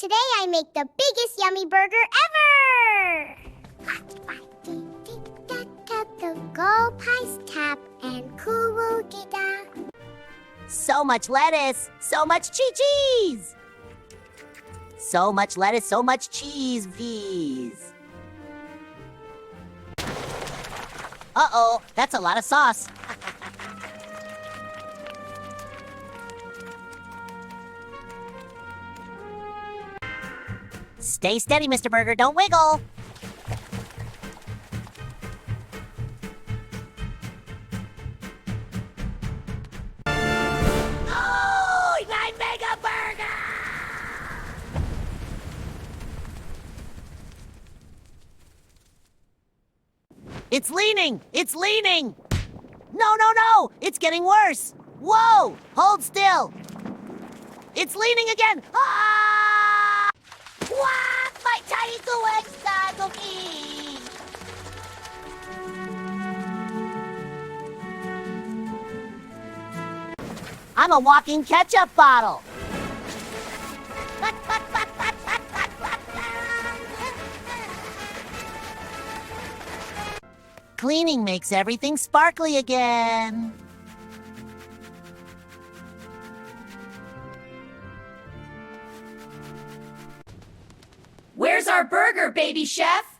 Today I make the biggest yummy burger ever! Go pies tap and cool gida. So much lettuce, so much cheese. So much lettuce, so much cheese, please. Uh-oh, that's a lot of sauce. Stay steady, Mr. Burger, don't wiggle. Oh, my mega burger! It's leaning! It's leaning! No, no, no! It's getting worse! Whoa! Hold still! It's leaning again! Ah! What? My tiny extra cookie! I'm a walking ketchup bottle! Cleaning makes everything sparkly again. Where's our burger, baby chef?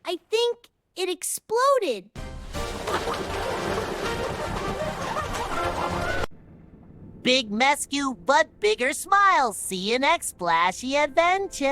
I think it exploded. Big mescue, but bigger smiles. See you next splashy adventure.